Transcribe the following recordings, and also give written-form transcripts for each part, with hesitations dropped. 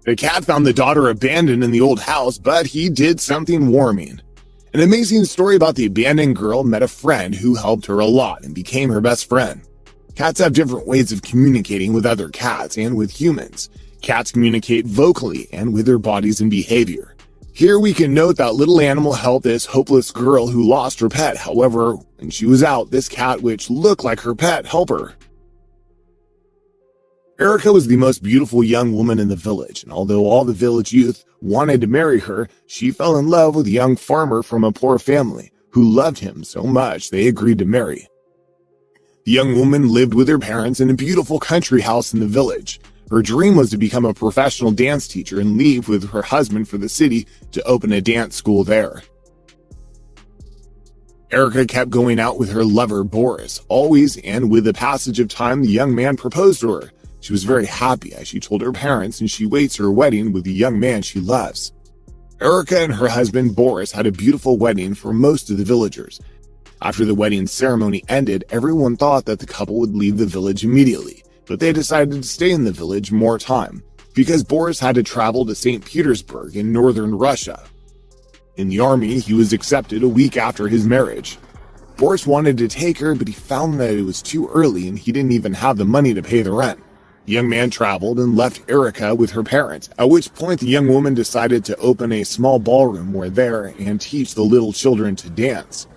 The cat found the daughter abandoned in the old house, but he did something warming. An amazing story about the abandoned girl met a friend who helped her a lot and became her best friend. Cats have different ways of communicating with other cats and with humans. Cats communicate vocally and with their bodies and behavior. Here we can note that little animal helped this hopeless girl who lost her pet. However, when she was out, this cat, which looked like her pet, helped her. Erica was the most beautiful young woman in the village, and although all the village youth wanted to marry her, she fell in love with a young farmer from a poor family who loved him so much they agreed to marry. The young woman lived with her parents in a beautiful country house in the village. Her dream was to become a professional dance teacher and leave with her husband for the city to open a dance school there. Erica kept going out with her lover Boris, always, and with the passage of time the young man proposed to her. She was very happy as she told her parents, and she waits her wedding with the young man she loves. Erica and her husband Boris had a beautiful wedding for most of the villagers. After the wedding ceremony ended, everyone thought that the couple would leave the village immediately, but they decided to stay in the village more time, because Boris had to travel to St. Petersburg in northern Russia. In the army, he was accepted a week after his marriage. Boris wanted to take her, but he found that it was too early and he didn't even have the money to pay the rent. The young man traveled and left Erica with her parents, at which point the young woman decided to open a small ballroom there and teach the little children to dance.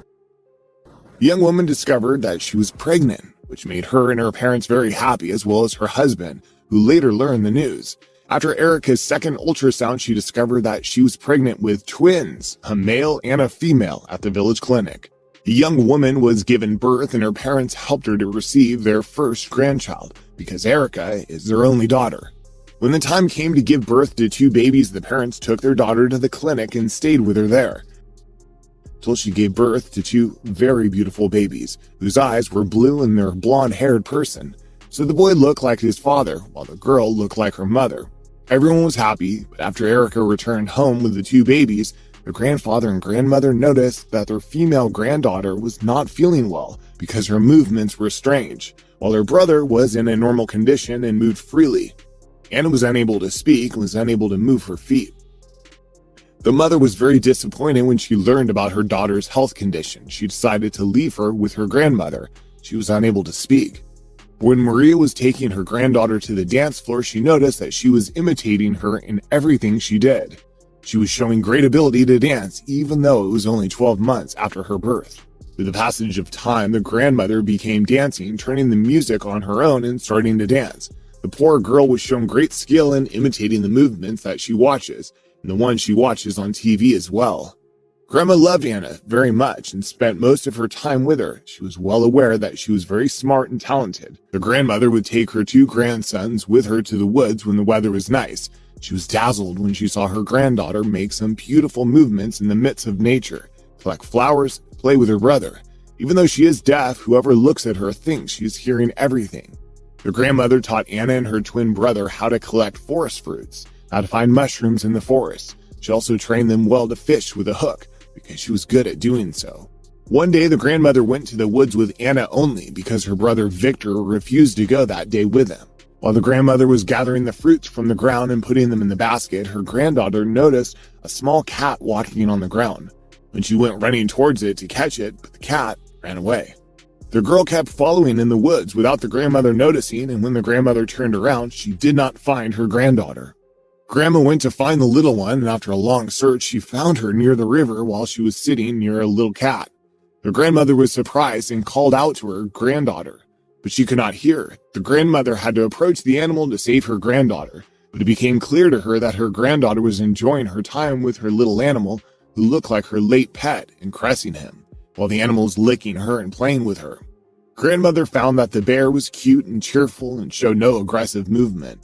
The young woman discovered that she was pregnant, which made her and her parents very happy, as well as her husband, who later learned the news. After Erica's second ultrasound, she discovered that she was pregnant with twins, a male and a female, at the village clinic. The young woman was given birth and her parents helped her to receive their first grandchild, because Erica is their only daughter. When the time came to give birth to two babies, the parents took their daughter to the clinic and stayed with her there, till she gave birth to two very beautiful babies, whose eyes were blue and their blonde-haired person. So the boy looked like his father, while the girl looked like her mother. Everyone was happy, but after Erica returned home with the two babies, the grandfather and grandmother noticed that their female granddaughter was not feeling well because her movements were strange, while her brother was in a normal condition and moved freely. Anna was unable to speak and was unable to move her feet. The mother was very disappointed when she learned about her daughter's health condition. She decided to leave her with her grandmother. She was unable to speak. When Maria was taking her granddaughter to the dance floor, she noticed that she was imitating her in everything she did. She was showing great ability to dance, even though it was only 12 months after her birth. With the passage of time, the grandmother became dancing, turning the music on her own and starting to dance. The poor girl was shown great skill in imitating the movements that she watches, and the ones she watches on TV as well. Grandma loved Anna very much and spent most of her time with her. She was well aware that she was very smart and talented. The grandmother would take her two grandsons with her to the woods when the weather was nice. She was dazzled when she saw her granddaughter make some beautiful movements in the midst of nature, collect flowers, play with her brother. Even though she is deaf, whoever looks at her thinks she is hearing everything. The grandmother taught Anna and her twin brother how to collect forest fruits, how to find mushrooms in the forest. She also trained them well to fish with a hook, because she was good at doing so. One day, the grandmother went to the woods with Anna only because her brother Victor refused to go that day with them. While the grandmother was gathering the fruits from the ground and putting them in the basket, her granddaughter noticed a small cat walking on the ground. When she went running towards it to catch it, but the cat ran away. The girl kept following in the woods without the grandmother noticing, and when the grandmother turned around, she did not find her granddaughter. Grandma went to find the little one, and after a long search, she found her near the river while she was sitting near a little cat. The grandmother was surprised and called out to her granddaughter, but she could not hear. The grandmother had to approach the animal to save her granddaughter, but it became clear to her that her granddaughter was enjoying her time with her little animal, who looked like her late pet, and caressing him, while the animal was licking her and playing with her. Grandmother found that the bear was cute and cheerful and showed no aggressive movement.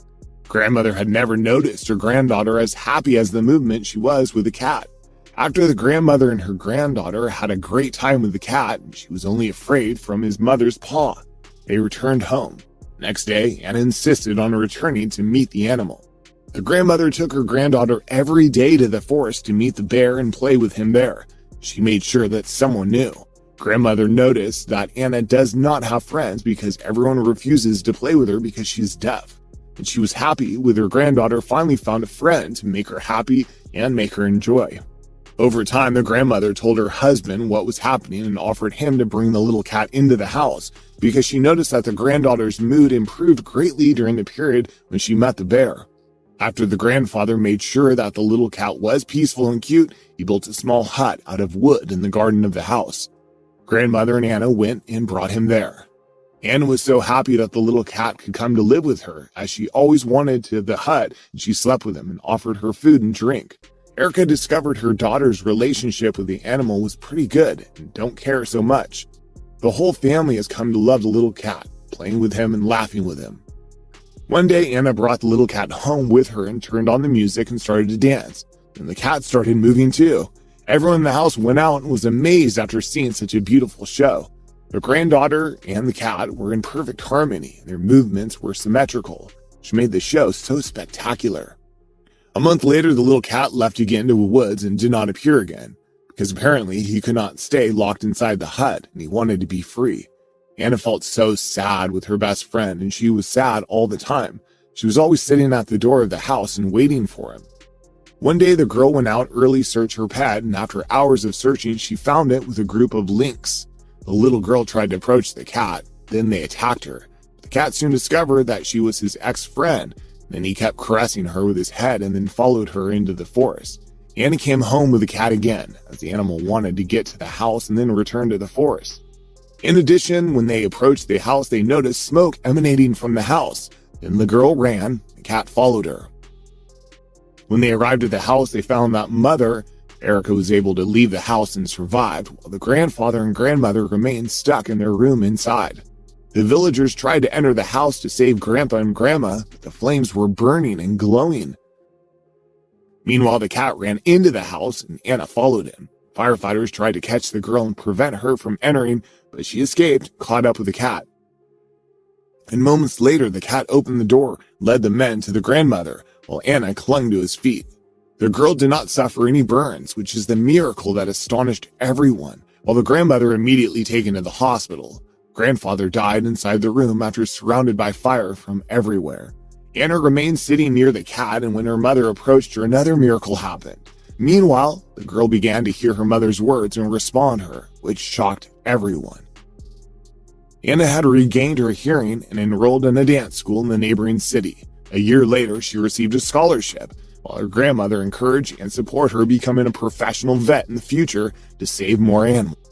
Grandmother had never noticed her granddaughter as happy as the movement she was with the cat. After the grandmother and her granddaughter had a great time with the cat, she was only afraid from his mother's paw. They returned home. Next day, Anna insisted on returning to meet the animal. The grandmother took her granddaughter every day to the forest to meet the bear and play with him there. She made sure that someone knew. Grandmother noticed that Anna does not have friends because everyone refuses to play with her because she's deaf. and she was happy with her granddaughter finally found a friend to make her happy and make her enjoy. Over time, the grandmother told her husband what was happening and offered him to bring the little cat into the house because she noticed that the granddaughter's mood improved greatly during the period when she met the bear. After the grandfather made sure that the little cat was peaceful and cute, he built a small hut out of wood in the garden of the house. Grandmother and Anna went and brought him there. Anna was so happy that the little cat could come to live with her, as she always wanted to the hut, and she slept with him and offered her food and drink. Erica discovered her daughter's relationship with the animal was pretty good and don't care so much. The whole family has come to love the little cat, playing with him and laughing with him. One day, Anna brought the little cat home with her and turned on the music and started to dance. Then the cat started moving too. Everyone in the house went out and was amazed after seeing such a beautiful show. The granddaughter and the cat were in perfect harmony, and their movements were symmetrical, which made the show so spectacular. A month later, the little cat left again to the woods and did not appear again, because apparently he could not stay locked inside the hut and he wanted to be free. Anna felt so sad with her best friend, and she was sad all the time. She was always sitting at the door of the house and waiting for him. One day, the girl went out early to search her pet, and after hours of searching, she found it with a group of lynx. The little girl tried to approach the cat, then they attacked her. The cat soon discovered that she was his ex-friend, then he kept caressing her with his head and then followed her into the forest. Anna came home with the cat again, as the animal wanted to get to the house and then return to the forest. In addition, when they approached the house, they noticed smoke emanating from the house. Then the girl ran, the cat followed her. When they arrived at the house, they found that Mother Erica was able to leave the house and survived, while the grandfather and grandmother remained stuck in their room inside. The villagers tried to enter the house to save Grandpa and Grandma, but the flames were burning and glowing. Meanwhile, the cat ran into the house and Anna followed him. Firefighters tried to catch the girl and prevent her from entering, but she escaped, caught up with the cat. And moments later, the cat opened the door, led the men to the grandmother, while Anna clung to his feet. The girl did not suffer any burns, which is the miracle that astonished everyone, while the grandmother immediately taken to the hospital. Grandfather died inside the room after surrounded by fire from everywhere. Anna remained sitting near the cat, and when her mother approached her, another miracle happened. Meanwhile, the girl began to hear her mother's words and respond to her, which shocked everyone. Anna had regained her hearing and enrolled in a dance school in the neighboring city. A year later, she received a scholarship, while her grandmother encouraged and supported her becoming a professional vet in the future to save more animals.